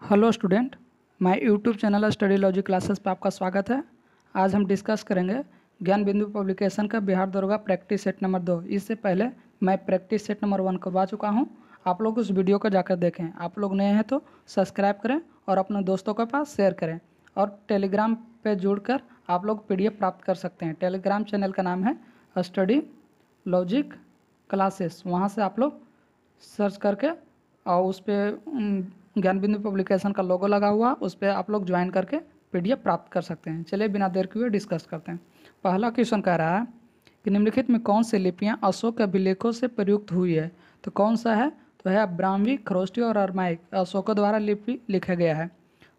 Hello student, my YouTube channel study logic classes पे आपका स्वागत है। आज हम डिस्कस करेंगे ज्ञान बिंदु पब्लिकेशन का बिहार दरोगा प्रैक्टिस सेट नंबर 2। इससे पहले मैं प्रैक्टिस सेट नंबर 1 करवा चुका हूं। आप लोग उस वीडियो को जाकर देखें। आप लोग नए हैं तो सब्सक्राइब करें और अपने दोस्तों के पास शेयर करें। और टेलीग्राम पे जुड़कर आप लोग PDF प्राप्त कर सकते हैं। टेलीग्राम चैनल का नाम है स्टडी लॉजिक क्लासेस। वहाँ से आप लोग सर्च करके और उस पर ज्ञान बिंदु पब्लिकेशन का लोगो लगा हुआ, उस पर आप लोग ज्वाइन करके PDF प्राप्त कर सकते हैं। चलिए बिना देर किए डिस्कस करते हैं। पहला क्वेश्चन कह रहा है कि निम्नलिखित में कौन सी लिपियां अशोक के अभिलेखों से प्रयुक्त हुई है। तो कौन सा है? तो है ब्राह्मी, खरोष्टी और अरमाइक। अशोक द्वारा लिपि लिखा गया है।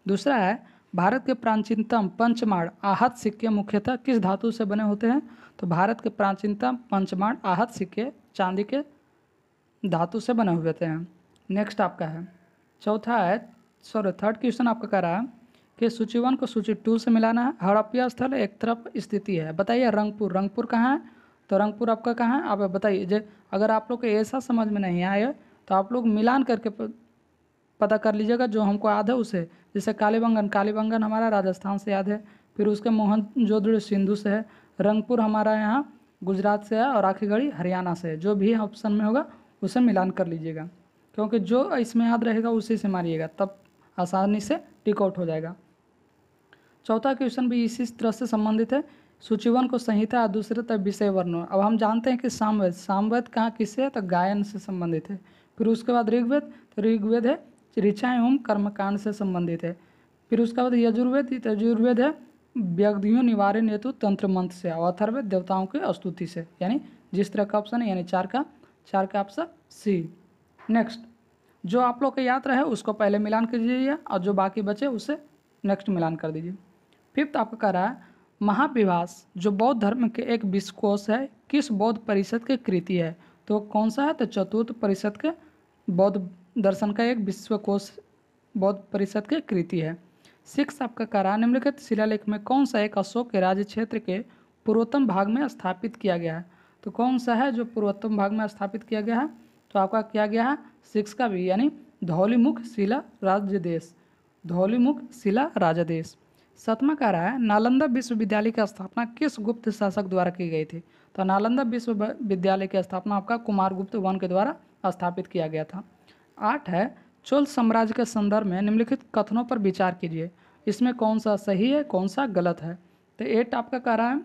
दूसरा है भारत के प्राचीनतम पंचमाण आहत सिक्के मुख्यतः किस धातु से बने होते हैं। तो भारत के प्राचीनतम पंचमाण आहत सिक्के चांदी के धातु से बने हुए थे। नेक्स्ट आपका है थर्ड क्वेश्चन आपका कह रहा है कि सूची 1 को सूची 2 से मिलाना है। हड़प्पा स्थल एक तरफ स्थिति है। बताइए रंगपुर। रंगपुर कहाँ है? तो रंगपुर आपका कहाँ है? आप बताइए। अगर आप लोग को ऐसा समझ में नहीं आए तो आप लोग मिलान करके पता कर लीजिएगा जो हमको याद है उसे। जैसे कालीबंगन, कालीबंगन हमारा राजस्थान से याद है। फिर उसके मोहनजोदड़ो सिंधु से है। रंगपुर हमारा यहाँ गुजरात से है और आखिरी हरियाणा से है। जो भी ऑप्शन में होगा उसे मिलान कर लीजिएगा, क्योंकि जो इसमें याद रहेगा उसी से मारिएगा, तब आसानी से टिक आउट हो जाएगा। चौथा क्वेश्चन भी इसी तरह से संबंधित है। सूची 1 को संहिता, दूसरे तक विषय वर्ण। अब हम जानते हैं कि सामवेद, सामवेद कहाँ किससे है? तो गायन से संबंधित है। फिर उसके बाद ऋग्वेद, तो ऋग्वेद है ऋचा एवं कर्मकांड से संबंधित है। फिर उसके बाद यजुर्वेद, यजुर्वेद है व्याधियों निवारण हेतु तंत्र मंत्र से। और अथर्ववेद देवताओं की स्तुति से। यानी जिस तरह का ऑप्शन है, यानी चार का ऑप्शन सी। नेक्स्ट, जो आप लोग को याद रहे उसको पहले मिलान कर दीजिए और जो बाकी बचे उसे नेक्स्ट मिलान कर दीजिए। फिफ्थ आपका कह रहा है महाविभास जो बौद्ध धर्म के एक विश्वकोश है, किस बौद्ध परिषद की कृति है। तो कौन सा है? तो चतुर्थ परिषद के बौद्ध दर्शन का एक विश्वकोश बौद्ध परिषद की कृति है। सिक्स आपका कह रहा है निम्नलिखित शिलालेख में कौन सा एक अशोक के राज्य क्षेत्र के पूर्वोत्तम भाग में स्थापित किया गया है। तो कौन सा है जो पूर्वोत्तम भाग में स्थापित किया गया है? तो आपका किया गया है 6 का भी, यानी धौलीमुख शिला राजदेश। धौलीमुख शिला राजदेश। सातवां कह रहा है नालंदा विश्वविद्यालय की स्थापना किस गुप्त शासक द्वारा की गई थी। तो नालंदा विश्वविद्यालय की स्थापना आपका कुमारगुप्त वन के द्वारा स्थापित किया गया था। 8 है चोल साम्राज्य के संदर्भ में निम्नलिखित कथनों पर विचार कीजिए। इसमें कौन सा सही है, कौन सा गलत है। तो 8 आपका कह रहा है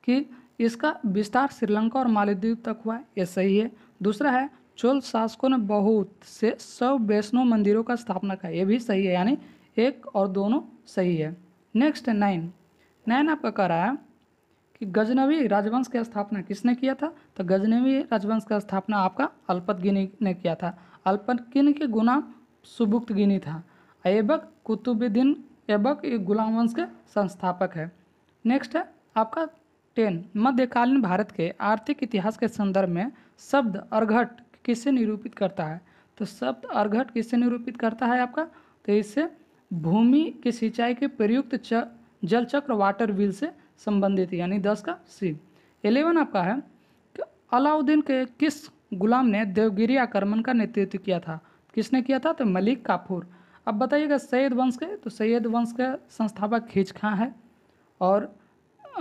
कि इसका विस्तार श्रीलंका और मालदीव तक हुआ है, ये सही है। दूसरा है चोल शासकों ने बहुत से 100 वैष्णव मंदिरों का स्थापना किया, ये भी सही है, यानी 1 और दोनों सही है। नेक्स्ट 9 आपका कह रहा है कि गजनवी राजवंश की स्थापना किसने किया था। तो गजनवी राजवंश का स्थापना आपका अल्पतगिनी ने किया था। अल्पतगिनी के गुलाम सुबुक्तगिनी था। ऐबक कुतुबुद्दीन ऐबक गुलाम वंश के संस्थापक है। नेक्स्ट है आपका 10 मध्यकालीन भारत के आर्थिक इतिहास के संदर्भ में शब्द अर्घट किससे निरूपित करता है। तो शब्द अर्घट किससे निरूपित करता है आपका? तो इससे भूमि की सिंचाई के प्रयुक्त जल चक्र वाटर व्हील से संबंधित है, यानी 10 का सी। 11 आपका है कि अलाउद्दीन के किस गुलाम ने देवगिरी आक्रमण का नेतृत्व किया था। किसने किया था? तो मलिक काफूर। अब बताइएगा सैयद वंश के, तो सैयद वंश का संस्थापक खींच खां है। और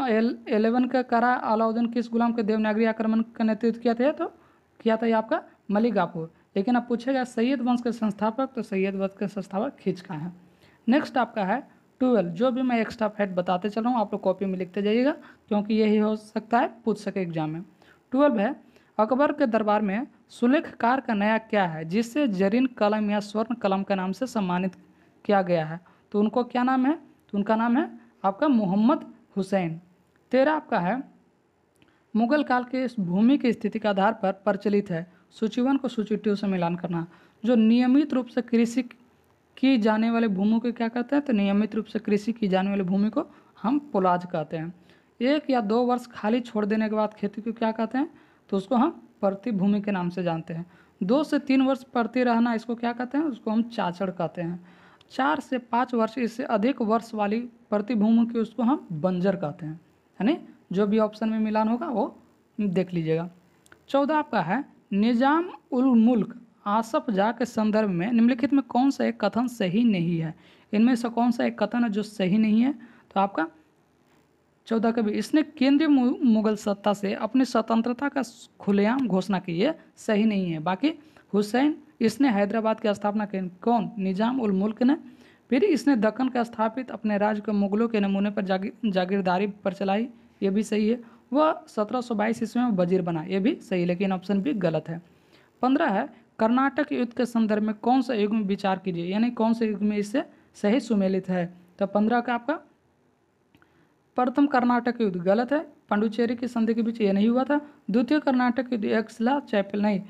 11 का करा अलाउद्दीन किस गुलाम के देवनागरी आक्रमण का नेतृत्व किया था? तो किया था ये आपका मलिक काफूर। लेकिन अब पूछेगा सैयद वंश के संस्थापक, तो सैयद वंश के संस्थापक खींच खां है। नेक्स्ट आपका है 12। जो भी मैं एक्स्ट्रा फैक्ट बताते चल रहा हूँ आप लोग कॉपी में लिखते जाइएगा, क्योंकि यही हो सकता है पूछ सके एग्जाम में। 12 है अकबर के दरबार में सुलेखकार का नया क्या है जिससे जरीन कलम या स्वर्ण कलम के नाम से सम्मानित किया गया है। तो उनको क्या नाम है? तो उनका नाम है आपका मोहम्मद हुसैन। 13 आपका है मुगल काल के भूमि की स्थिति के आधार पर प्रचलित है। सूची 1 को सूची 2 से मिलान करना। जो नियमित रूप से कृषि की जाने वाले भूमि को क्या कहते हैं? तो नियमित रूप से कृषि की जाने वाली भूमि को हम पोलाज कहते हैं। 1 या 2 वर्ष खाली छोड़ देने के बाद खेती को क्या कहते हैं? तो उसको हम प्रति भूमि के नाम से जानते हैं। 2 से 3 वर्ष प्रति रहना, इसको क्या कहते हैं? उसको हम चाचड़ कहते हैं। 4 से 5 वर्ष इससे अधिक वर्ष वाली प्रति भूमि की उसको हम बंजर कहते हैं। यानी जो भी ऑप्शन में मिलान होगा वो देख लीजिएगा। 14 आपका है निजाम उल मुल्क आसपजा के संदर्भ में निम्नलिखित में कौन सा एक कथन सही नहीं है? इनमें से कौन सा एक कथन है जो सही नहीं है? तो आपका 14 का भी, इसने केंद्रीय मुगल सत्ता से अपनी स्वतंत्रता का खुलेआम घोषणा की, ये सही नहीं है। बाकी हुसैन, इसने हैदराबाद की स्थापना की, कौन? निजाम उल मुल्क ने। फिर इसने दक्कन का स्थापित अपने राज्य को मुगलों के नमूने पर जागीरदारी पर चलाई, ये भी सही है। वह 1722 ईस्वी में वजीर बना, ये भी सही, लेकिन ऑप्शन भी गलत है। 15 है, कर्नाटक युद्ध के संदर्भ में कौन सा युग में विचार कीजिए, यानी कौन से युग में इससे सही सुमेलित है? तो 15 का आपका प्रथम कर्नाटक युद्ध गलत है, पांडुचेरी की संधि के बीच ये नहीं हुआ था। द्वितीय कर्नाटक युद्ध एक्सला चैपेल नहीं,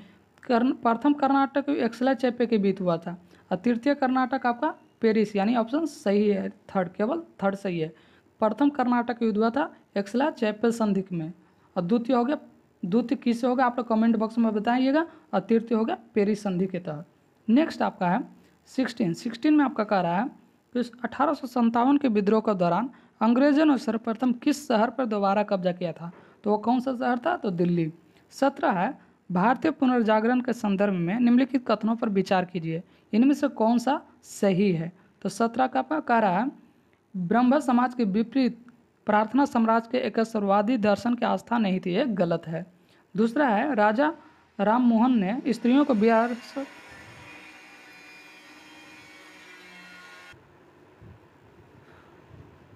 प्रथम कर्नाटक युद्ध एक्सला चैपे के बीच हुआ था। और तृतीय कर्नाटक आपका पेरिस, यानी ऑप्शन सही है, थर्ड, केवल थर्ड सही है। प्रथम कर्नाटक युद्ध हुआ था एक्सला चैपेल संधि में, और द्वितीय हो गया, द्वितीय किससे होगा आप लोग कमेंट बॉक्स में बताइएगा, और तृतीय होगा पेरिस संधि के तहत। नेक्स्ट आपका है 16 में आपका कह रहा है कि 1857 के विद्रोह के दौरान अंग्रेजों ने सर्वप्रथम किस शहर पर दोबारा कब्जा किया था? तो वो कौन सा शहर था? तो दिल्ली। 17 है, भारतीय पुनर्जागरण के संदर्भ में निम्नलिखित कथनों पर विचार कीजिए, इनमें से कौन सा सही है? तो 17 का आपका कह रहा है ब्रह्म समाज के विपरीत प्रार्थना साम्राज्य के एकस्वरवादी दर्शन की आस्था नहीं थी, ये गलत है। दूसरा है, राजा राम मोहन ने स्त्रियों को बिहार,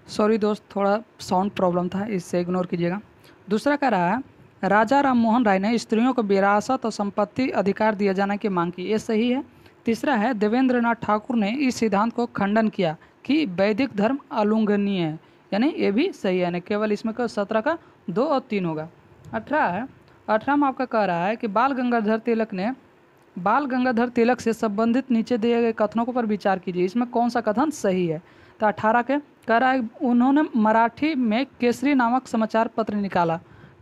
सॉरी दोस्त, थोड़ा साउंड प्रॉब्लम था, इससे इग्नोर कीजिएगा। दूसरा कह रहा है राजा राम मोहन राय ने स्त्रियों को विरासत और संपत्ति अधिकार दिए जाने की मांग की, ये सही है। तीसरा है, देवेंद्रनाथ ठाकुर ने इस सिद्धांत को खंडन किया कि वैदिक धर्म अलुंघनीय है, यानी ये भी सही है, यानी केवल इसमें 17 का 2 और 3 होगा। 18 है, 18 में आपका कह रहा है कि बाल गंगाधर तिलक से संबंधित नीचे दिए गए कथनों पर विचार कीजिए, इसमें कौन सा कथन सही है? तो 18 के कह रहा है उन्होंने मराठी में केसरी नामक समाचार पत्र निकाला,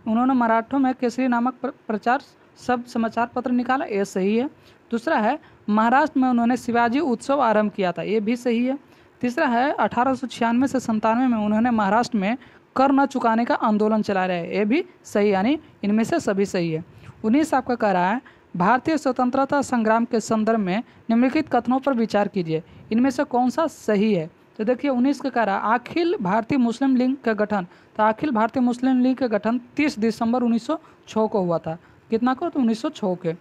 उन्होंने मराठों में केसरी नामक प्रचार सब समाचार पत्र निकाला, ये सही है। दूसरा है, महाराष्ट्र में उन्होंने शिवाजी उत्सव आरंभ किया था, ये भी सही है। तीसरा है, 1896 से 97 में उन्होंने महाराष्ट्र में कर न चुकाने का आंदोलन चला रहे हैं, ये भी सही, यानी इनमें से सभी सही है। 19 आपका कह रहा है भारतीय स्वतंत्रता संग्राम के संदर्भ में निम्नलिखित कथनों पर विचार कीजिए, इनमें से कौन सा सही है? तो देखिए 19 का कह रहा है अखिल भारतीय मुस्लिम लीग का गठन, तो अखिल भारतीय मुस्लिम लीग का गठन 30 दिसंबर 1906 को हुआ था, कितना को? तो 1906 के।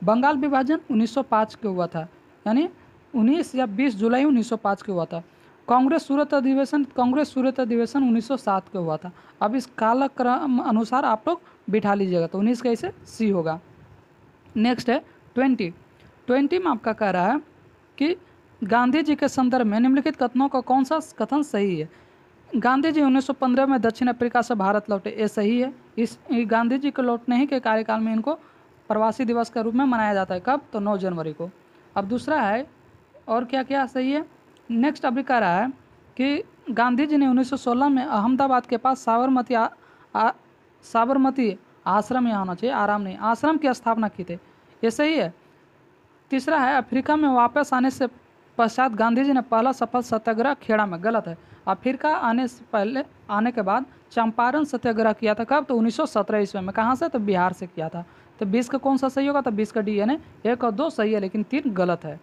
बंगाल विभाजन 1905 के हुआ था, यानी 19 या 20 जुलाई 1905 के हुआ था। कांग्रेस सूरत अधिवेशन 1907 के हुआ था। अब इस कालक्रम अनुसार आप लोग बिठा लीजिएगा, तो 19 कैसे सी होगा। नेक्स्ट है 20 में आपका कह रहा है कि गांधी जी के संदर्भ में निम्नलिखित कथनों का कौन सा कथन सही है? गांधी जी 1915 में दक्षिण अफ्रीका से भारत लौटे, ये सही है। इस गांधी जी के लौटने ही के कार्यकाल में इनको प्रवासी दिवस के रूप में मनाया जाता है, कब? तो 9 जनवरी को। अब दूसरा है, और क्या क्या सही है? नेक्स्ट अभी कह रहा है कि गांधी जी ने 1916 में अहमदाबाद के पास साबरमती आश्रम, यहाँ होना चाहिए आराम नहीं, आश्रम की स्थापना की थी, ये सही है। तीसरा है, अफ्रीका में वापस आने से पश्चात गांधी जी ने पहला सफल सत्याग्रह खेड़ा में, गलत है। अफ्रीका आने के बाद चंपारण सत्याग्रह किया था, कब? तो 1917 ईस्वी में। कहाँ से? तो बिहार से किया था। तो 20 का कौन सा सही होगा? तो 20 का डी, यानी 1 और 2 सही है, लेकिन 3 गलत है।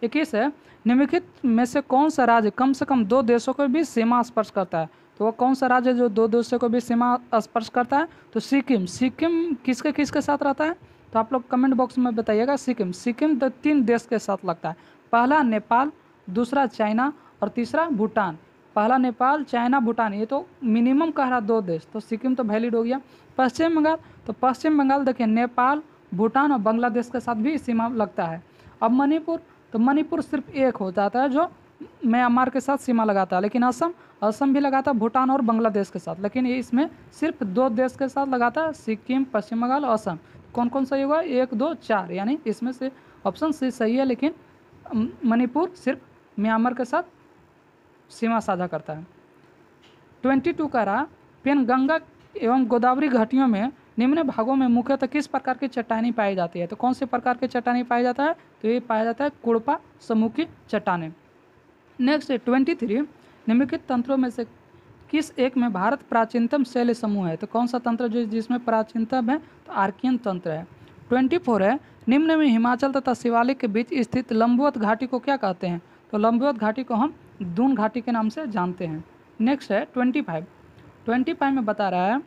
21 है, निम्नलिखित में से कौन सा राज्य कम से कम 2 देशों के बीच सीमा स्पर्श करता है? तो वह कौन सा राज्य है जो 2 देशों के बीच सीमा स्पर्श करता है? तो सिक्किम। सिक्किम किसके साथ रहता है? तो आप लोग कमेंट बॉक्स में बताइएगा। सिक्किम तो 3 देश के साथ लगता है, पहला नेपाल, दूसरा चाइना और तीसरा भूटान। पहला नेपाल, चाइना, भूटान, ये तो मिनिमम कह रहा 2 देश, तो सिक्किम तो वैलिड हो गया। पश्चिम बंगाल, तो पश्चिम बंगाल देखिए नेपाल, भूटान और बांग्लादेश के साथ भी सीमा लगता है। अब मणिपुर, तो मणिपुर सिर्फ एक हो जाता है जो म्यांमार के साथ सीमा लगाता है, लेकिन असम भी लगाता है भूटान और बांग्लादेश के साथ, लेकिन ये इसमें सिर्फ 2 देश के साथ लगाता है, सिक्किम, पश्चिम बंगाल और असम। कौन कौन सही होगा? 1, 2, 4, यानी इसमें से ऑप्शन सी सही है, लेकिन मणिपुर सिर्फ म्यांमार के साथ सीमा साझा करता है। 22 का रहा, पेनगंगा एवं गोदावरी घाटियों में निम्न भागों में मुख्यतः किस प्रकार की चट्टानी पाई जाती है? तो कौन से प्रकार की चट्टानी पाई जाता है? तो ये पाया जाता है कुड़पा समूह की चट्टानें। नेक्स्ट है 23, निम्नलिखित तंत्रों में से किस एक में भारत प्राचीनतम शैल समूह है? तो कौन सा तंत्र जो जिसमें प्राचीनतम है? तो आर्कियन तंत्र है। 24 है, निम्न में हिमाचल तथा शिवालिक के बीच स्थित लंबवत घाटी को क्या कहते हैं? तो लंबवत घाटी को हम दून घाटी के नाम से जानते हैं। नेक्स्ट है 25 में बता रहा है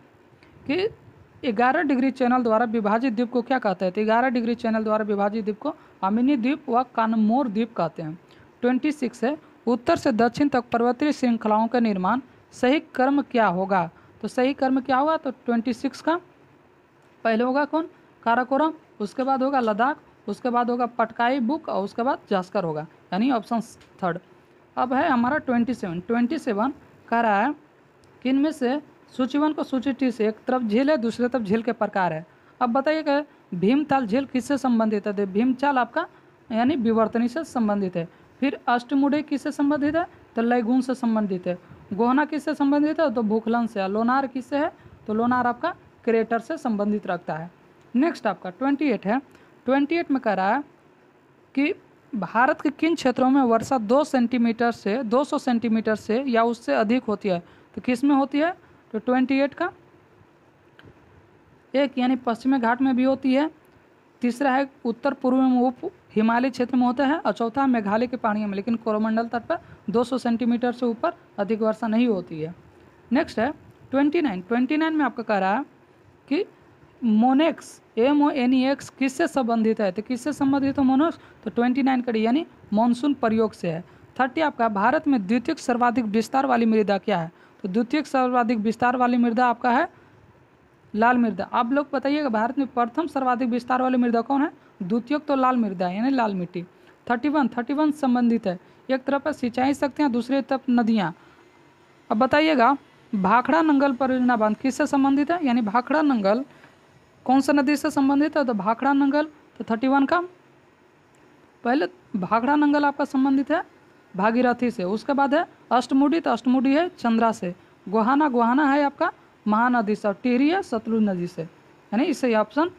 कि 11 डिग्री चैनल द्वारा विभाजित द्वीप को क्या कहते हैं? तो 11 डिग्री चैनल द्वारा विभाजित द्वीप को अमिनी द्वीप व कानमोर द्वीप कहते हैं। 26 है, उत्तर से दक्षिण तक पर्वतीय श्रृंखलाओं का निर्माण सही क्रम क्या होगा? तो सही क्रम क्या होगा? तो 26 का पहले होगा कौन? काराकोरम, उसके बाद होगा लद्दाख, उसके बाद होगा पटकाई बुक और उसके बाद जास्कर होगा, यानी ऑप्शन थर्ड। अब है हमारा 27 कह रहा है कि इनमें से सूची 1 को सूची 2 से एक तरफ झील है, दूसरी तरफ झील के प्रकार है। अब बताइए कि भीमताल झील किससे संबंधित है? तो भीमताल आपका यानी विवर्तनी से संबंधित है। फिर अष्टमुडी किससे संबंधित है? तो लैगून से संबंधित है। गोहना किससे संबंधित है? तो भूखलन से। लोनार किससे है? तो लोनार आपका क्रेटर से संबंधित रखता है। नेक्स्ट आपका 28 है। 28 में कह रहा है कि भारत के किन क्षेत्रों में वर्षा 2 सेंटीमीटर से 200 सेंटीमीटर से या उससे अधिक होती है? तो किस में होती है? तो 28 का एक यानी पश्चिमी घाट में भी होती है, तीसरा है उत्तर पूर्व में उप हिमालय क्षेत्र में होता है, और चौथा मेघालय के पहाड़ियों में, लेकिन कोरोमंडल तट पर 200 सेंटीमीटर से ऊपर अधिक वर्षा नहीं होती है। नेक्स्ट है 29 में आपका कह रहा है कि मोनेक्स MONEX किससे संबंधित है? तो किससे संबंधित है मोनेक्स? तो 29 का यानी मानसून प्रयोग से है। 30 आपका भारत में द्वितीय सर्वाधिक विस्तार वाली मृदा क्या है? तो द्वितीय सर्वाधिक विस्तार वाली मृदा आपका है लाल मृदा। आप लोग बताइएगा भारत में प्रथम सर्वाधिक विस्तार वाली मृदा कौन है? द्वितीय तो लाल मृदा यानी लाल मिट्टी। 31 संबंधित है, एक तरफ सिंचाई शक्तियाँ, दूसरी तरफ नदियाँ। अब बताइएगा भाखड़ा नंगल परियोजना बांध किससे संबंधित है? यानी भाखड़ा नंगल कौन सा नदी से संबंधित है? तो भाखड़ा नंगल। तो 31 का पहले भाखड़ा नंगल आपका संबंधित है भागीरथी से, उसके बाद है अष्टमुडी, तो अष्टमुडी है चंद्रा से। गोहाना है आपका महानदी से, और टिहरी है सतलुज नदी से, यानी इससे ऑप्शन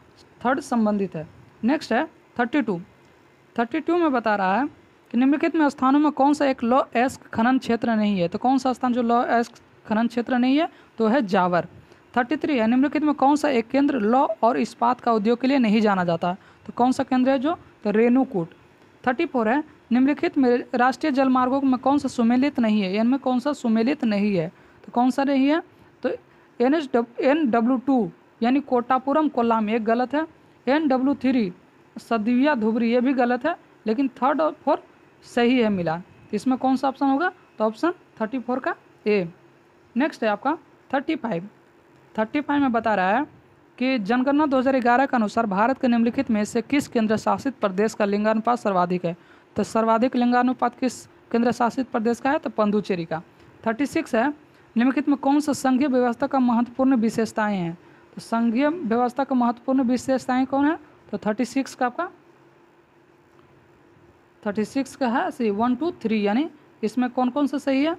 थर्ड संबंधित है। नेक्स्ट है 32 में बता रहा है कि निम्नलिखित में स्थानों में कौन सा एक लौह अयस्क खनन क्षेत्र नहीं है? तो कौन सा स्थान जो लौह अयस्क खनन क्षेत्र नहीं है? तो है जावर। 33 है, निम्नलिखित में कौन सा एक केंद्र लौह और इस्पात का उद्योग के लिए नहीं जाना जाता? तो कौन सा केंद्र है जो? तो रेणुकूट। 34 है, निम्नलिखित में राष्ट्रीय जलमार्गों में कौन सा सुमेलित नहीं है? इनमें कौन सा सुमेलित नहीं है? तो कौन सा नहीं है? तो NW2 यानी कोटापुरम कोल्लाम एक गलत है। NW3 सदिया धुबरी ये भी गलत है, लेकिन थर्ड और फोर्थ सही है मिला। इसमें कौन सा ऑप्शन होगा? तो ऑप्शन 34 का ए। नेक्स्ट है आपका 35 में बता रहा है कि जनगणना 2011 के अनुसार भारत के निम्नलिखित में से किस केंद्र शासित प्रदेश का लिंगानुपात सर्वाधिक है? तो सर्वाधिक लिंगानुपात किस केंद्र शासित प्रदेश का है? तो पुडुचेरी का। 36 है, निम्नलिखित में कौन सा संघीय व्यवस्था का महत्वपूर्ण विशेषताएं हैं? तो संघीय व्यवस्था का महत्वपूर्ण विशेषताएं कौन है? तो 36 का आपका 36 का है सी 1 2 3, यानी इसमें कौन कौन सा सही है?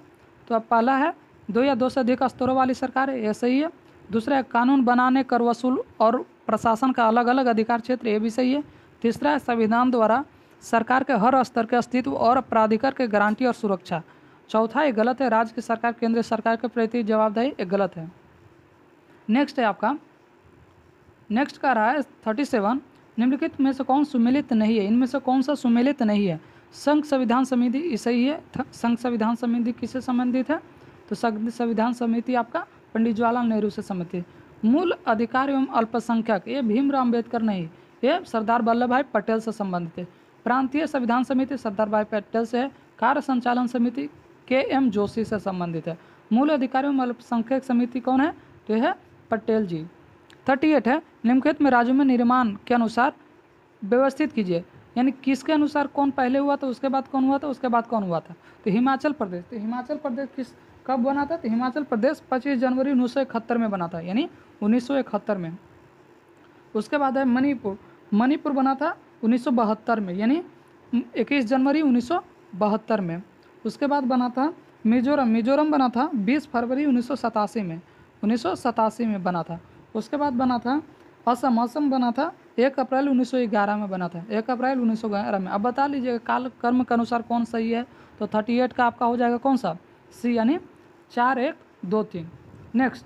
तो अब पहला है 2 या 2 से अधिक स्तरों वाली सरकार है, यह सही है। दूसरा है कानून बनाने, कर वसूल और प्रशासन का अलग अलग अधिकार क्षेत्र, ये भी सही है। तीसरा है संविधान द्वारा सरकार के हर स्तर के अस्तित्व और प्राधिकार के गारंटी और सुरक्षा। चौथा ये गलत है, राज्य की सरकार केंद्र सरकार के प्रति जवाबदेही, एक गलत है। नेक्स्ट है आपका नेक्स्ट का रहा है 37, निम्नलिखित में से कौन सुमेलित नहीं है? इनमें से कौन सा सुमेलित नहीं है? संघ संविधान समिति सही है। संघ संविधान समिति किससे संबंधित है? तो संघ संविधान समिति आपका पंडित जवाहरलाल नेहरू से संबंधित। मूल अधिकार एवं अल्पसंख्यक ये भीमराव अम्बेडकर नहीं, ये सरदार वल्लभ भाई पटेल से संबंधित है। प्रांतीय संविधान समिति सरदार भाई पटेल से है। कार्य संचालन समिति KM जोशी से संबंधित है। मूल अधिकारियों में अल्पसंख्यक समिति कौन है? तो यह है पटेल जी। 38 है, निम्नलिखित में राज्यों में निर्माण के अनुसार व्यवस्थित कीजिए, यानी किसके अनुसार कौन पहले हुआ था, उसके बाद कौन हुआ था, उसके बाद कौन हुआ था? तो हिमाचल प्रदेश। तो हिमाचल प्रदेश किस कब बना था? तो हिमाचल प्रदेश 25 जनवरी 1971 में बना था, यानी 1971 में। उसके बाद है मणिपुर बना था 1972 में, यानी 21 जनवरी 1972 में। उसके बाद बना था मिजोरम बना था 20 फरवरी 1987 में बना था। उसके बाद बना था असम बना था 1 अप्रैल 1911 में बना था, 1 अप्रैल 1911 में। अब बता लीजिएगा काल कर्म के अनुसार कौन सही है? तो 38 का आपका हो जाएगा कौन सा? सी, यानी 4 1 2 3। नेक्स्ट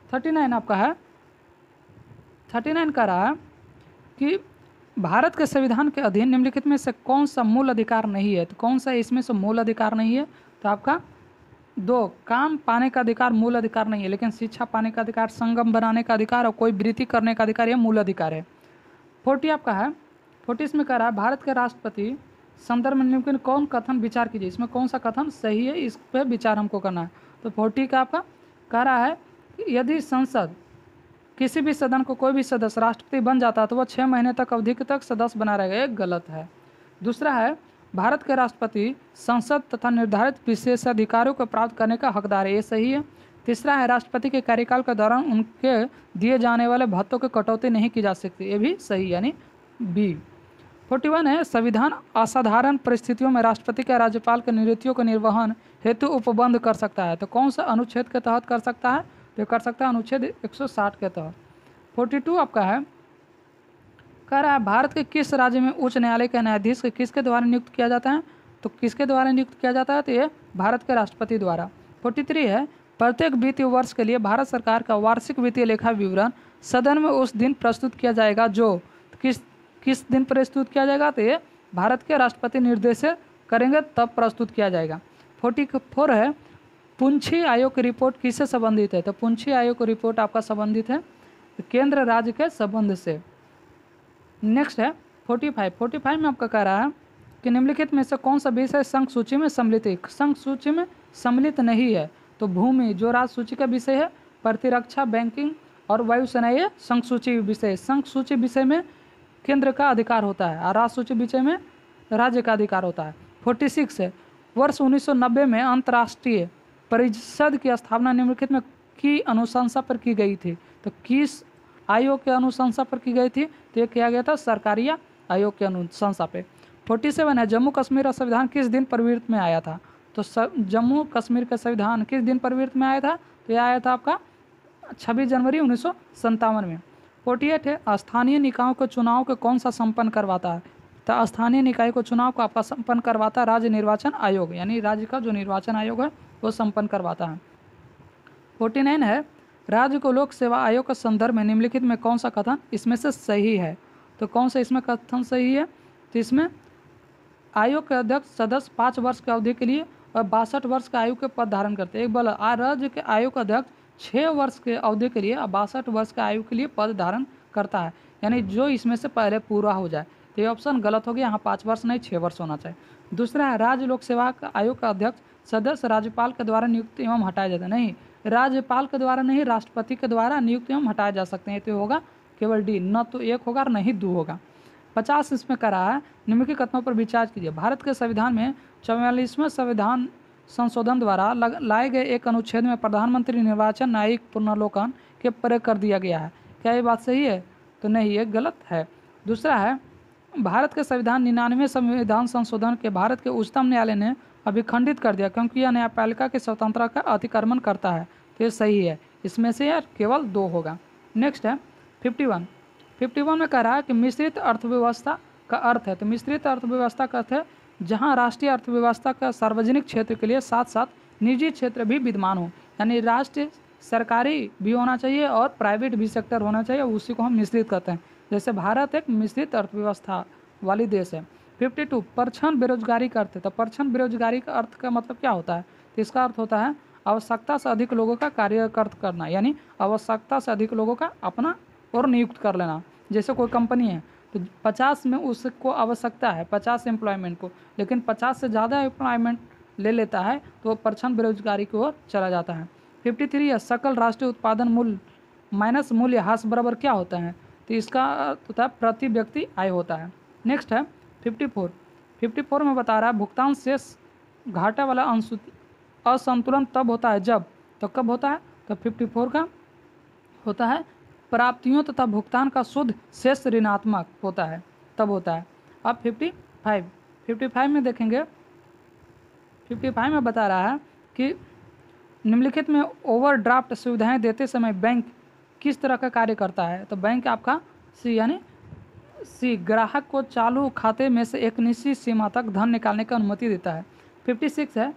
39 आपका है 39 का रहा कि भारत के संविधान के अधीन निम्नलिखित में से कौन सा मूल अधिकार नहीं है, तो कौन सा इसमें से मूल अधिकार नहीं है, तो आपका 2 काम पाने का अधिकार मूल अधिकार नहीं है, लेकिन शिक्षा पाने का अधिकार, संगम बनाने का अधिकार और कोई वृत्ति करने का अधिकार, यह मूल अधिकार है। 40 आपका है, 40 इसमें कह रहा है भारत के राष्ट्रपति संदर्भ में निम्नलिखित कौन कथन विचार कीजिए, इसमें कौन सा कथन सही है, इस पर विचार हमको करना है। तो 40 का आपका कह रहा है कि यदि संसद किसी भी सदन को कोई भी सदस्य राष्ट्रपति बन जाता है तो वह 6 महीने तक अवधि तक सदस्य बना रहेगा, एक गलत है। दूसरा है भारत के राष्ट्रपति संसद तथा निर्धारित विशेषाधिकारों को प्राप्त करने का हकदार है, ये सही है। तीसरा है राष्ट्रपति के कार्यकाल के दौरान उनके दिए जाने वाले भत्तों की कटौती नहीं की जा सकती, ये भी सही, यानी बी। 41 है संविधान असाधारण परिस्थितियों में राष्ट्रपति के राज्यपाल के नीतियों के निर्वहन हेतु उपबंध कर सकता है, तो कौन सा अनुच्छेद के तहत कर सकता है, तो कर सकता है अनुच्छेद 160 के तहत। 42 आपका है, कह रहा है भारत के किस राज्य में उच्च न्यायालय के न्यायाधीश के किसके द्वारा नियुक्त किया जाता है, तो किसके द्वारा नियुक्त किया जाता है, तो ये भारत के राष्ट्रपति द्वारा। 43 है प्रत्येक वित्तीय वर्ष के लिए भारत सरकार का वार्षिक वित्तीय लेखा विवरण सदन में उस दिन प्रस्तुत किया जाएगा जो किस दिन प्रस्तुत किया जाएगा, तो ये भारत के राष्ट्रपति निर्देश करेंगे तब प्रस्तुत किया जाएगा। 44 है पुंछी आयोग की रिपोर्ट किससे संबंधित है, तो पुंछी आयोग की रिपोर्ट आपका संबंधित है केंद्र राज्य के संबंध से। नेक्स्ट है 45 में आपका कह रहा है कि निम्नलिखित में से कौन सा विषय संघ सूची में सम्मिलित है, संघ सूची में सम्मिलित नहीं है, तो भूमि जो राज्य सूची का विषय है, प्रतिरक्षा, बैंकिंग और वायुसेना ये संघ सूची विषय। संघ सूची विषय में केंद्र का अधिकार होता है और राज्य सूची विषय में राज्य का अधिकार होता है। 46 है वर्ष 1990 में अंतर्राष्ट्रीय परिषद की स्थापना निम्नलिखित में की अनुशंसा पर की गई थी, तो किस आयोग के अनुशंसा पर की गई थी, तो ये किया गया था सरकारी आयोग के अनुशंसा पे। 47 है जम्मू कश्मीर का संविधान किस दिन प्रवृत्ति में आया था, तो जम्मू कश्मीर का संविधान किस दिन प्रवृत्ति में आया था, तो यह आया था आपका 26 जनवरी 1957 में। 48 है स्थानीय निकायों के चुनाव को कौन सा संपन्न करवाता है, तो स्थानीय निकाय को चुनाव को आपका संपन्न करवाता है राज्य निर्वाचन आयोग, यानी राज्य का जो निर्वाचन आयोग है वो संपन्न करवाता है। 49 है राज्य को लोक सेवा आयोग के संदर्भ में निम्नलिखित में कौन सा कथन इसमें से सही है, तो कौन सा इसमें कथन सही है, तो इसमें आयोग के अध्यक्ष सदस्य 5 वर्ष की अवधि के लिए और 62 वर्ष का आयु के पद धारण करते हैं। एक बोला राज्य के आयोग का अध्यक्ष 6 वर्ष के अवधि के लिए और 62 वर्ष के आयु के लिए पद धारण करता है, यानी जो इसमें से पहले पूरा हो जाए, तो ये ऑप्शन गलत हो गया, यहाँ 5 वर्ष नहीं 6 वर्ष होना चाहिए। दूसरा है राज्य लोक सेवा आयोग का अध्यक्ष सदस्य राज्यपाल के द्वारा नियुक्त एवं हटाया जाता है, नहीं राज्यपाल के द्वारा नहीं राष्ट्रपति के द्वारा नियुक्त एवं हटाए जा सकते हैं, तो होगा केवल डी, न तो 1 होगा और नहीं 2 होगा। 50 इसमें करा है निम्नलिखित कथनों पर विचार कीजिए। भारत के संविधान में 44वें संविधान संशोधन द्वारा लाए गए एक अनुच्छेद में प्रधानमंत्री निर्वाचन न्यायिक पुनर्लोकन के प्रयोग कर दिया गया है, क्या ये बात सही है, तो नहीं ये गलत है। दूसरा है भारत के संविधान 99वें संविधान संशोधन के भारत के उच्चतम न्यायालय ने अभिखंडित कर दिया क्योंकि यह न्यायपालिका की स्वतंत्रता का अतिक्रमण करता है, तो ये सही है, इसमें से यार केवल 2 होगा। नेक्स्ट है 51 में कह रहा है कि मिश्रित अर्थव्यवस्था का अर्थ है, तो मिश्रित अर्थव्यवस्था का अर्थ है जहां राष्ट्रीय अर्थव्यवस्था का सार्वजनिक क्षेत्र के लिए साथ साथ निजी क्षेत्र भी विद्यमान हो, यानी राष्ट्रीय सरकारी भी होना चाहिए और प्राइवेट भी सेक्टर होना चाहिए, उसी को हम मिश्रित कहते हैं। जैसे भारत एक मिश्रित अर्थव्यवस्था वाली देश है। 52 परछन बेरोजगारी का अर्थ है, तो परछन बेरोजगारी का अर्थ का मतलब क्या होता है, तो इसका अर्थ होता है आवश्यकता से अधिक लोगों का कार्यरत करना, यानी आवश्यकता से अधिक लोगों का अपना और नियुक्त कर लेना। जैसे कोई कंपनी है तो 50 में उसको आवश्यकता है 50 एम्प्लॉयमेंट को, लेकिन 50 से ज़्यादा एम्प्लॉयमेंट ले लेता है तो वो परछन बेरोजगारी की ओर चला जाता है। 53 है सकल राष्ट्रीय उत्पादन मूल्य माइनस मूल्य ह्रास बराबर क्या होता है, तो इसका अर्थ होता है प्रति व्यक्ति आय होता है। नेक्स्ट है 54 में बता रहा है भुगतान शेष घाटा वाला असंतुलन तब होता है जब, तो कब होता है, तो 54 का होता है प्राप्तियों तथा भुगतान का शुद्ध शेष ऋणात्मक होता है, तब होता है। अब 55 में देखेंगे, 55 में बता रहा है कि निम्नलिखित में ओवरड्राफ्ट सुविधाएं देते समय बैंक किस तरह का कार्य करता है, तो बैंक आपका सी यानी सी ग्राहक को चालू खाते में से एक निश्चित सीमा तक धन निकालने की अनुमति देता है। 56 है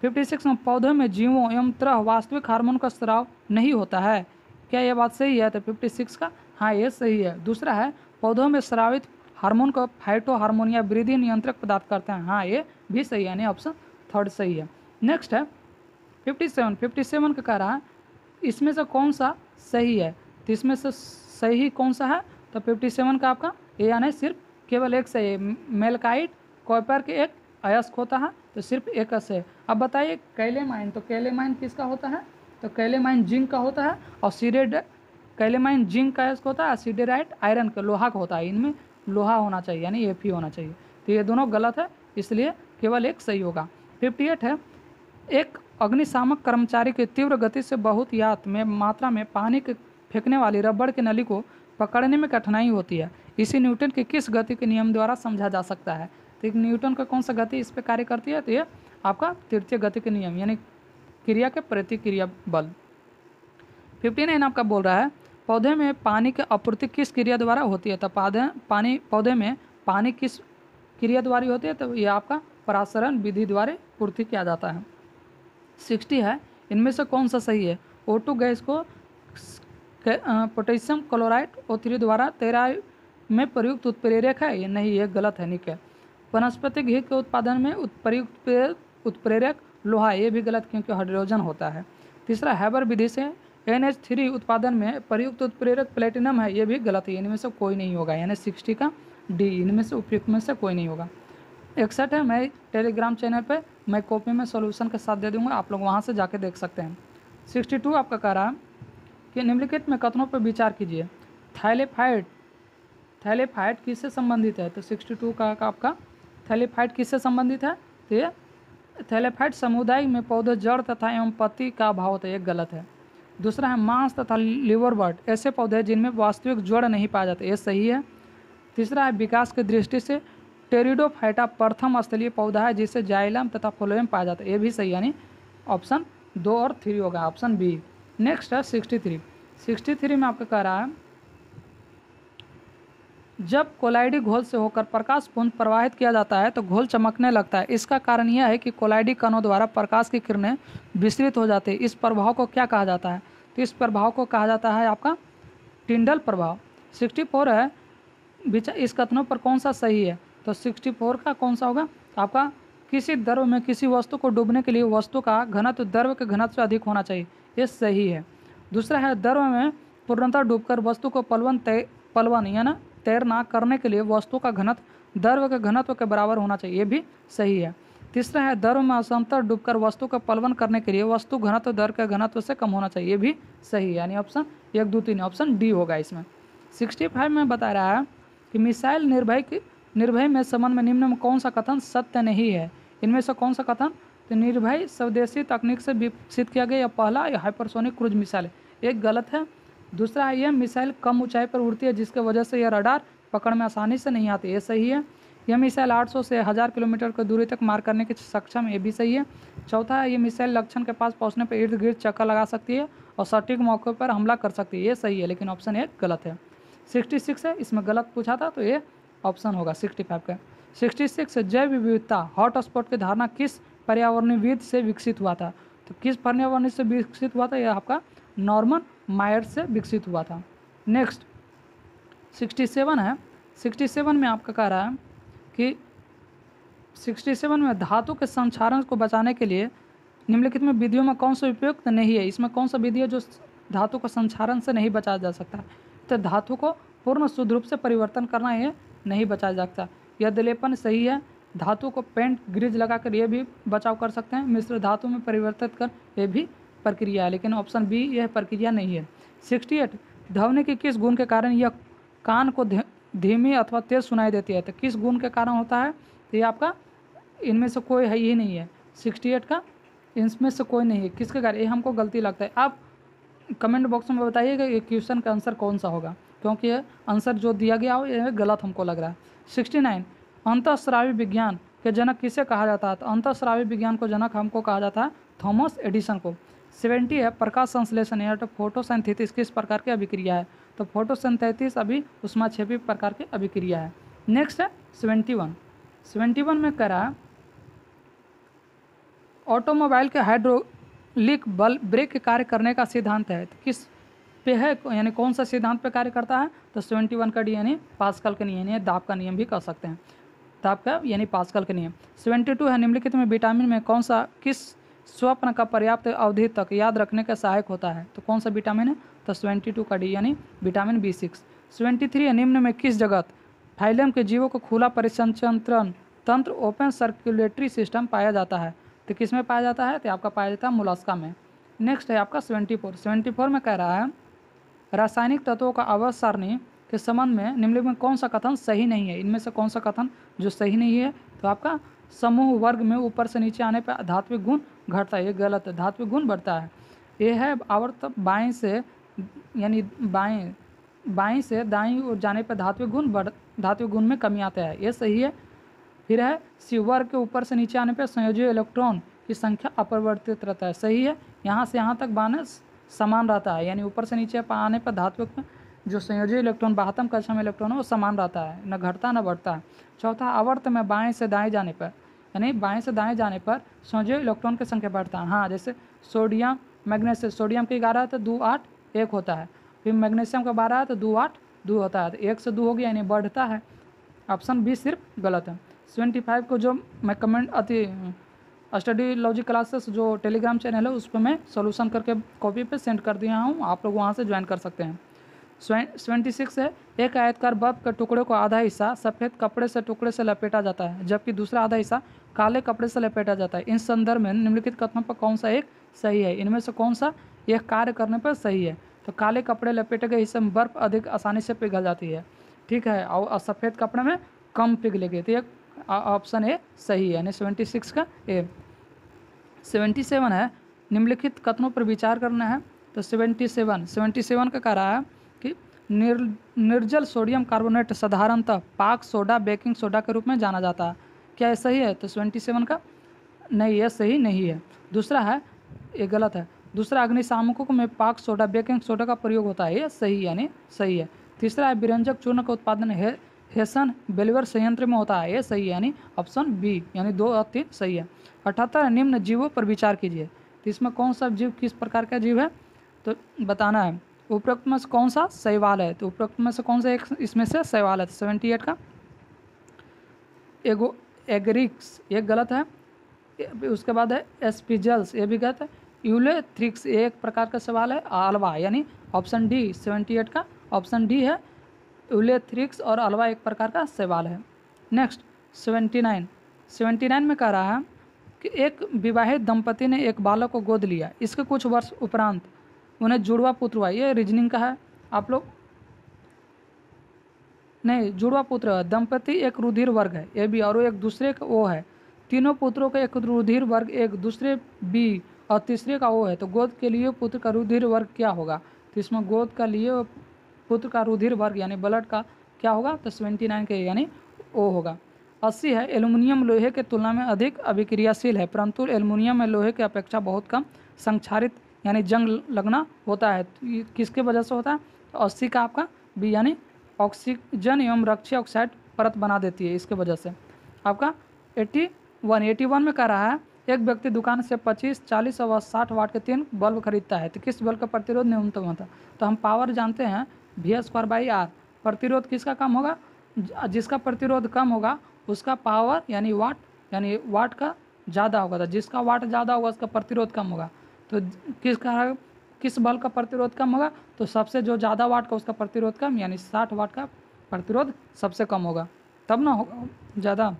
56 में पौधों में जीवों एवं तरह वास्तविक हार्मोन का स्राव नहीं होता है, क्या यह बात सही है, तो 56 का हाँ ये सही है। दूसरा है पौधों में स्रावित हार्मोन को फाइटो हार्मोन या वृद्धि नियंत्रक पदार्थ करते हैं। हाँ, ये भी सही है, यानी ऑप्शन थर्ड सही है। नेक्स्ट है 57 का कह रहा है इसमें से कौन सा सही है, तो इसमें से सही कौन सा है, तो 57 का आपका ए यानी सिर्फ केवल एक सही है। मेलकाइट कॉपर के एक अयस्क होता है, तो सिर्फ एक से है। अब बताइए कैलेमाइन, तो कैलेमाइन किसका होता है, तो कैलेमाइन जिंक का होता है, और कैलेमाइन जिंक का अयस्क होता है, सिडेराइट आयरन का लोहा का होता है। इनमें लोहा होना चाहिए यानी Fe होना चाहिए, तो ये दोनों गलत है, इसलिए केवल एक सही होगा। 58 है एक अग्निशामक कर्मचारी की तीव्र गति से बहुत यात में मात्रा में पानी के फेंकने वाली रबड़ की नली को पकड़ने में कठिनाई होती है, इसी न्यूटन के किस गति के नियम द्वारा समझा जा सकता है। तो एक न्यूटन का कौन सा गति इस पर कार्य करती है, तो ये आपका तृतीय गति के नियम यानी क्रिया के प्रतिक्रिया बल। 59 आपका बोल रहा है पौधे में पानी की आपूर्ति किस क्रिया द्वारा होती है, तो पौधे में पानी किस क्रिया द्वारा होती है, तो ये आपका परासरण विधि द्वारा पूर्ति किया जाता है। 60 है इनमें से कौन सा सही है, O2 गैस को पोटेशियम क्लोराइड O3 द्वारा तैराई में प्रयुक्त उत्प्रेरक है, ये नहीं, ये गलत है। निक है वनस्पति घी के उत्पादन में उत्प्रेरक लोहा, ये भी गलत क्योंकि हाइड्रोजन होता है। तीसरा हैबर विधि से NH3 उत्पादन में प्रयुक्त उत्प्रेरक प्लेटिनम है, ये भी गलत है, इनमें से कोई नहीं होगा, यानी 60 का डी, इनमें से उपयुक्त में से कोई नहीं होगा। 61 है मैं टेलीग्राम चैनल पे मैं कॉपी में सॉल्यूशन के साथ दे दूंगा, आप लोग वहाँ से जाके देख सकते हैं। 62 आपका कह रहा है कि निम्नलिखित में कथनों पर विचार कीजिए। थैलेफाइट किससे संबंधित है, तो 62 का आपका थैलेफाइट किससे संबंधित है, तो ये थैलेफाइट समुदाय में पौधे जड़ तथा एवं पत्ती का अभाव होता है, ये गलत है। दूसरा है मांस तथा लिवरबर्ड ऐसे पौधे जिनमें वास्तविक जड़ नहीं पाया जाता, ये सही है। तीसरा है विकास की दृष्टि से टेरिडोफाइटा प्रथम स्थलीय पौधा है जिसे जाइलम तथा फ्लोएम पाया जाता है, ये भी सही, यानी ऑप्शन 2 और 3 होगा, ऑप्शन बी। नेक्स्ट है 63 में आपका कह रहा है जब कोलाइडी घोल से होकर प्रकाश पुंज प्रवाहित किया जाता है तो घोल चमकने लगता है, इसका कारण यह है कि कोलाइडी कणों द्वारा प्रकाश की किरणें विस्तृत हो जाती है, इस प्रभाव को क्या कहा जाता है, तो इस प्रभाव को कहा जाता है आपका टिंडल प्रभाव। 64 है इस कथनों पर कौन सा सही है, तो 64 का कौन सा होगा, आपका किसी द्रव में किसी वस्तु को डूबने के लिए वस्तु का घनत्व द्रव के घनत्व से अधिक होना चाहिए, ये सही है। दूसरा है द्रव में पूर्णतः डूबकर वस्तु को पलवन या ना तैरना करने के लिए वस्तु का घनत्व द्रव के घनत्व के बराबर होना चाहिए, ये भी सही है। तीसरा है द्रव में असंतर डूबकर वस्तु का पलवन करने के लिए वस्तु घनत्व द्रव के घनत्व से कम होना चाहिए, ये भी सही है, यानी ऑप्शन 1, 2, 3 ऑप्शन डी होगा इसमें। 65 में बता रहा है कि मिसाइल निर्भय में संबंध में निम्न में कौन सा कथन सत्य नहीं है, इनमें से कौन सा कथन, तो निर्भय स्वदेशी तकनीक से विकसित किया गया पहला हाइपरसोनिक क्रूज मिसाइल, एक गलत है। दूसरा है यह मिसाइल कम ऊंचाई पर उड़ती है जिसके वजह से यह रडार पकड़ में आसानी से नहीं आती, ये सही है। यह मिसाइल 800 से 1000 किलोमीटर की दूरी तक मार करने के सक्षम, ये भी सही है। चौथा है ये मिसाइल लक्ष्य के पास पहुंचने पर इर्द गिर्द चक्कर लगा सकती है और सटीक मौके पर हमला कर सकती है, ये सही है, लेकिन ऑप्शन 1 गलत है। 66 है इसमें गलत पूछा था, तो ये ऑप्शन होगा 65 का। 66 जैव विविधता हॉट स्पॉट की धारणा किस पर्यावरणविद से विकसित हुआ था, तो किस पर्यावरण से विकसित हुआ था, यह आपका नॉर्मन मायर्स से विकसित हुआ था। नेक्स्ट 67 है 67 में आपका कह रहा है कि 67 में धातु के संक्षारण को बचाने के लिए निम्नलिखित में विधियों में कौन सा उपयुक्त नहीं है, इसमें कौन सा विधि है जो धातु को संक्षारण से नहीं बचाया जा सकता, तो धातु को पूर्ण शुद्ध रूप से परिवर्तन करना ये नहीं बचाया जा सकता। यदि लेपन सही है, धातु को पेंट ग्रीज लगाकर ये भी बचाव कर सकते हैं, मिश्र धातु में परिवर्तित कर ये भी प्रक्रिया है, लेकिन ऑप्शन बी यह प्रक्रिया नहीं है। 68 ध्वनि के किस गुण के कारण यह कान को धीमी अथवा तेज सुनाई देती है, तो किस गुण के कारण होता है, तो ये आपका इनमें से कोई है ही नहीं है। 68 का इनमें से कोई नहीं है, किसके कारण, ये हमको गलती लगता है। आप कमेंट बॉक्स में बताइएगा ये क्वेश्चन का आंसर कौन सा होगा, क्योंकि ये आंसर जो दिया गया हो ये गलत हमको लग रहा है। 69 अंतःस्रावी विज्ञान के जनक किसे कहा जाता है, तो अंतःस्रावी विज्ञान को जनक हमको कहा जाता है थॉमस एडिसन को। 70 है प्रकाश संश्लेषण या तो फोटोसिंथेसिस किस प्रकार की अभिक्रिया है, तो फोटोसिंथेसिस अभी उष्माक्षेपी प्रकार की अभिक्रिया है। नेक्स्ट है 71 में कह रहा है ऑटोमोबाइल के हाइड्रोलिक बल ब्रेक के कार्य करने का सिद्धांत है, तो किस पे है, यानी कौन सा सिद्धांत पे कार्य करता है, तो 71 का डी यानी पास्कल का नियम, यानी दाब का नियम भी कह सकते हैं, दाब का यानी पास्कल का नियम। 72 है, निम्नलिखित में विटामिन में कौन सा किस स्वप्न का पर्याप्त अवधि तक याद रखने का सहायक होता है, तो कौन सा विटामिन है, तो 72 का डी यानी विटामिन B6। 73 है, निम्न में किस जगत फाइलम के जीवों को खुला परिसंचरण तंत्र ओपन सर्कुलेटरी सिस्टम पाया जाता है, तो किस में पाया जाता है, तो आपका पाया जाता है मोलस्का में। नेक्स्ट है आपका 74 में कह रहा है रासायनिक तत्वों का आवर्त सारणी के संबंध में निम्नलिखित में कौन सा कथन सही नहीं है, इनमें से कौन सा कथन जो सही नहीं है, तो आपका समूह वर्ग में ऊपर से नीचे आने पर धात्विक गुण घटता है, ये गलत है, धात्विक गुण बढ़ता है। ये है आवर्त बाएं से यानी बाएं से दाएं ओर जाने पर धात्विक गुण में कमी आता है, ये सही है। फिर है सी वर्ग के ऊपर से नीचे आने पर संयोजी इलेक्ट्रॉन की संख्या अपरिवर्तित रहता है, सही है। यहाँ से यहाँ तक बाने समान रहता है, यानी ऊपर से नीचे आने पर धात्विक में जो संयोजी इलेक्ट्रॉन 72 कक्षा में इलेक्ट्रॉन है वो समान रहता है, न घटता न बढ़ता है। चौथा आवर्त में बाएं से दाएं जाने पर, यानी बाएं से दाएं जाने पर संयोजी इलेक्ट्रॉन की संख्या बढ़ता है। हाँ, जैसे सोडियम मैग्नीशियम, सोडियम की 11 है तो 2 8 1 होता है, फिर मैग्नीशियम का 12 है तो 2 8 2 होता है, तो 1 से 2 हो गया यानी बढ़ता है। ऑप्शन बी सिर्फ गलत है। 75 को जो मैं कमेंट स्टडी लॉजिक क्लासेस जो टेलीग्राम चैनल है उस पर मैं सोल्यूशन करके कॉपी पे सेंड कर दिया हूँ, आप लोग वहाँ से ज्वाइन कर सकते हैं। 76 है, एक आयतकार बल्ब के टुकड़े को आधा हिस्सा सफ़ेद कपड़े से टुकड़े से लपेटा जाता है जबकि दूसरा आधा हिस्सा काले कपड़े से लपेटा जाता है, इन संदर्भ में निम्नलिखित कथनों पर कौन सा एक सही है, इनमें से कौन सा एक कार्य करने पर सही है, तो काले कपड़े लपेटे गए हिस्से में बर्फ अधिक आसानी से पिघल जाती है, ठीक है, और सफ़ेद कपड़े में कम पिघलेगी, तो ये ऑप्शन ए सही है, यानी 76 का ए। 77 है, निम्नलिखित कथनों पर विचार करना है, तो 77 का कह रहा है कि निर्जल सोडियम कार्बोनेट साधारणतः पाक सोडा बेकिंग सोडा के रूप में जाना जाता है, क्या ये सही है, तो 77 का नहीं, ये सही नहीं है। दूसरा है, ये गलत है, दूसरा अग्निशामकों में पाक सोडा बेकिंग सोडा का प्रयोग होता है, ये सही यानी सही है। तीसरा है व्यंजक चूर्ण का उत्पादन हेसन बेलवर संयंत्र में होता है, ये सही है, यानी ऑप्शन बी, यानी 2 और 3 सही है। 78 निम्न जीवों पर विचार कीजिए, तो इसमें कौन सा जीव किस प्रकार का जीव है, तो बताना है। उपरोक्त में से कौन सा शैवाल है, तो उपरोक्त में से कौन सा एक इसमें से शैवाल है, तो 78 का एगरिक्स, ये गलत है। उसके बाद है एस्पिजल्स, ये भी गलत है। यूलेथ्रिक्स एक प्रकार का सवाल है, आलवा, यानी ऑप्शन डी 78 का ऑप्शन डी है, यूलेथ्रिक्स और अलवा एक प्रकार का सवाल है। नेक्स्ट 79 में कह रहा है कि एक विवाहित दंपति ने एक बालक को गोद लिया, इसके कुछ वर्ष उपरांत उन्हें जुड़वा पुत्र हुआ, ये रीजनिंग का है, आप लोग नहीं, जुड़वा पुत्र दंपति एक रुधिर वर्ग है ए बी और एक दूसरे का ओ है, तीनों पुत्रों का एक रुधिर वर्ग एक दूसरे बी और तीसरे का ओ है, तो गोद के लिए पुत्र का रुधिर वर्ग क्या होगा, तो इसमें गोद का लिए पुत्र का रुधिर वर्ग यानी ब्लड का क्या होगा, तो 79 के यानी ओ होगा। 80 है, एल्युमिनियम लोहे के तुलना में अधिक अभिक्रियाशील है परंतु एल्युमिनियम में लोहे की अपेक्षा बहुत कम संक्षारित यानी जंग लगना होता है, तो ये किसके वजह से होता है, तो 80 का आपका बी यानी ऑक्सीजन एवं रक्षी ऑक्साइड परत बना देती है, इसके वजह से। आपका 81 में कह रहा है एक व्यक्ति दुकान से 25, 40 और 60 वाट के 3 बल्ब खरीदता है, तो किस बल्ब का प्रतिरोध न्यूनतम होता है, तो हम पावर जानते हैं V²/R, प्रतिरोध किसका कम होगा, जिसका प्रतिरोध कम होगा उसका पावर यानी वाट का ज़्यादा होगा, तो जिसका वाट ज़्यादा होगा उसका प्रतिरोध कम होगा, तो किस बल्ब का प्रतिरोध कम होगा, तो सबसे जो ज़्यादा वाट का उसका प्रतिरोध कम यानी 60 वाट का प्रतिरोध सबसे कम होगा, तब ना होगा ज़्यादा।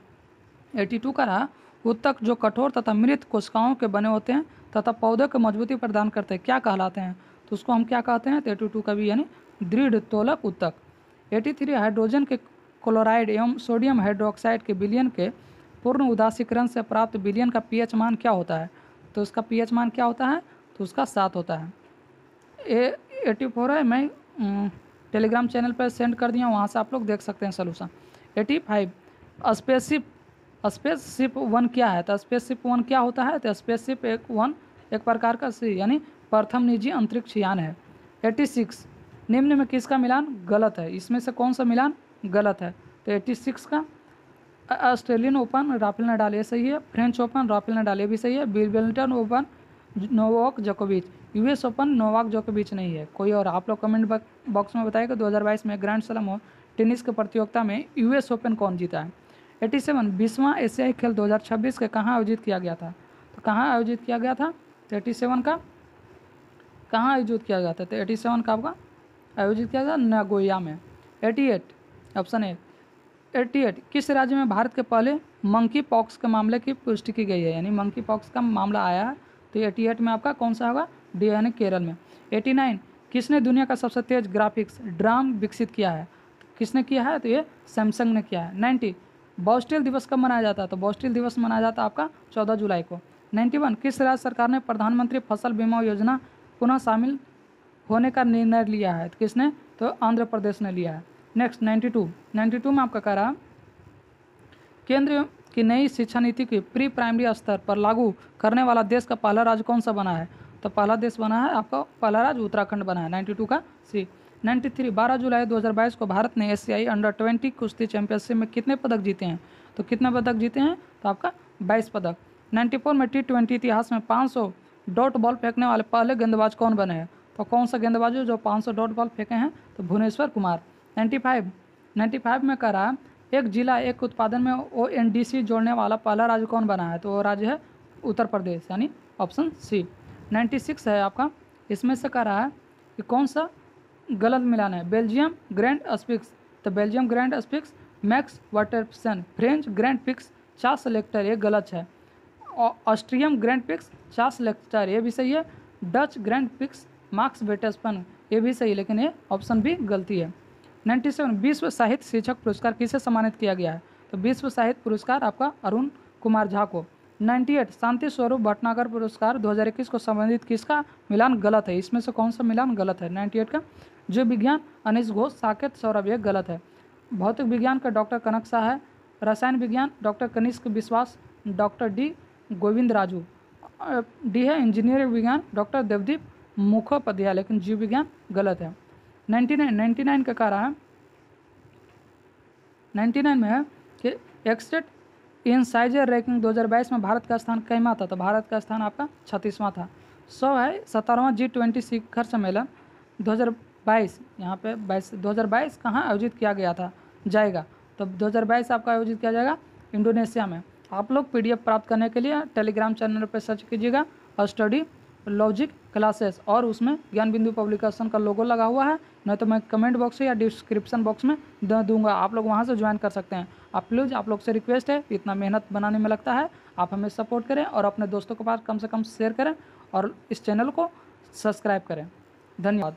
82 का रहा उत्तक जो कठोर तथा मृत कोशिकाओं के बने होते हैं तथा पौधे को मजबूती प्रदान करते हैं क्या कहलाते हैं, तो उसको हम क्या कहते हैं, तो 82 का भी यानी दृढ़ तोलक उत्तक। 83 हाइड्रोजन के क्लोराइड एवं सोडियम हाइड्रोक्साइड के विलयन के पूर्ण उदासीकरण से प्राप्त विलयन का पीएच मान क्या होता है, तो उसका पीएच मान क्या होता है, तो उसका 7 होता है। 84 है, मैं टेलीग्राम चैनल पर सेंड कर दिया, वहाँ से आप लोग देख सकते हैं सोल्यूशन। 85 स्पेसशिप 1 क्या है, तो स्पेसशिप 1 क्या होता है, तो स्पेसशिप एक प्रकार का यानी प्रथम निजी अंतरिक्ष यान है। 86 निम्न में किसका मिलान गलत है, इसमें से कौन सा मिलान गलत है, तो 86 का ऑस्ट्रेलियन ओपन राफेल नडाल ये सही है, फ्रेंच ओपन राफेल नडाल ये भी सही है, विंबलडन ओपन नोवाक जोकोविच। यूएस ओपन नोवाक जोकोविच नहीं है, कोई और। आप लोग कमेंट बॉक्स में बताइए कि 2022 में ग्रैंड स्लैम टेनिस की प्रतियोगिता में यूएस ओपन कौन जीता है। 87 20वां एशियाई खेल 2026 के कहाँ आयोजित किया गया था? तो कहाँ आयोजित किया गया था? तो 87 का कहाँ आयोजित किया गया था? तो 87 का आपका आयोजित किया गया नागोया में। 88 ऑप्शन ए 88 किस राज्य में भारत के पहले मंकी पॉक्स के मामले की पुष्टि की गई है, यानी मंकी पॉक्स का मामला आया है? तो 88 में आपका कौन सा होगा? डी यानी केरल में। 89 किसने दुनिया का सबसे तेज ग्राफिक्स ड्राम विकसित किया है? तो किसने किया है? तो ये सैमसंग ने किया है। 90 बॉस्टिल दिवस कब मनाया जाता है? तो बॉस्टिल दिवस मनाया जाता है आपका 14 जुलाई को। 91 किस राज्य सरकार ने प्रधानमंत्री फसल बीमा योजना पुनः शामिल होने का निर्णय लिया है? तो किसने? तो आंध्र प्रदेश ने लिया है। नेक्स्ट 92 में आपका कह रहा है केंद्र की नई शिक्षा नीति की प्री प्राइमरी स्तर पर लागू करने वाला देश का पहला राज्य कौन सा बना है? तो पहला देश बना है आपका, पहला राज्य उत्तराखंड बना है। 92 का सी। 93 12 जुलाई 2022 को भारत ने एशियाई अंडर 20 कुश्ती चैंपियनशिप में कितने पदक जीते हैं? तो कितने पदक जीते हैं? तो आपका 22 पदक। 94 में T20 इतिहास में 500 डॉट बॉल फेंकने वाले पहले गेंदबाज कौन बने हैं? तो कौन सा गेंदबाज है जो 500 डॉट बॉल फेंके हैं? तो भुवनेश्वर कुमार। 95 में कह रहा है एक जिला एक उत्पादन में ONDC जोड़ने वाला पहला राज्य कौन बना है? तो वो राज्य है उत्तर प्रदेश, यानी ऑप्शन सी। 96 है आपका, इसमें से कह रहा है कि कौन सा गलत मिलान है? बेल्जियम ग्रैंड स्पिक्स, तो Belgium grand speaks max Waterson. French grand pics Charles lateral, ये गलत है। ऑस्ट्रियम ग्रैंड पिक्स चार्ल्स लेक्टर, ये भी सही है। डच ग्रैंड पिक्स मार्क्स वेटेस्पन, ये भी सही, लेकिन ये ऑप्शन भी गलती है। 97 विश्व साहित्य शिक्षक पुरस्कार किसे सम्मानित किया गया है? तो विश्व साहित्य पुरस्कार आपका अरुण कुमार झा को। 98 शांति स्वरूप भटनागर पुरस्कार 2021 को संबंधित किसका मिलान गलत है? इसमें से कौन सा मिलान गलत है? 98 का जीव विज्ञान अनिश घोष साकेत सौरभ, ये गलत है। भौतिक विज्ञान का डॉक्टर कनक शाह है। रसायन विज्ञान डॉक्टर कनिष्क विश्वास, doctor D Govind Raju. D है इंजीनियरिंग विज्ञान डॉक्टर देवदीप मुखोपाध्याय, लेकिन जीव विज्ञान गलत है। 99 का कह रहा है 99 में है कि एक्सटेट इनसाइजर रैंकिंग 2022 में भारत का स्थान कैमा था? तो भारत का स्थान आपका 36वां था। 100 है 17वां G20 शिखर सम्मेलन 2022, यहाँ पे 2022 कहाँ आयोजित किया गया था जाएगा? तो 2022 आपका आयोजित किया जाएगा इंडोनेशिया में। आप लोग PDF प्राप्त करने के लिए टेलीग्राम चैनल पर सर्च कीजिएगा और स्टडी लॉजिक क्लासेस, और उसमें ज्ञान बिंदु पब्लिकेशन का लोगो लगा हुआ है, नहीं तो मैं कमेंट बॉक्स या डिस्क्रिप्शन बॉक्स में दे दूंगा, आप लोग वहां से ज्वाइन कर सकते हैं। आप प्लीज़, आप लोग से रिक्वेस्ट है, इतना मेहनत बनाने में लगता है, आप हमें सपोर्ट करें और अपने दोस्तों के पास कम से कम शेयर करें और इस चैनल को सब्सक्राइब करें। धन्यवाद।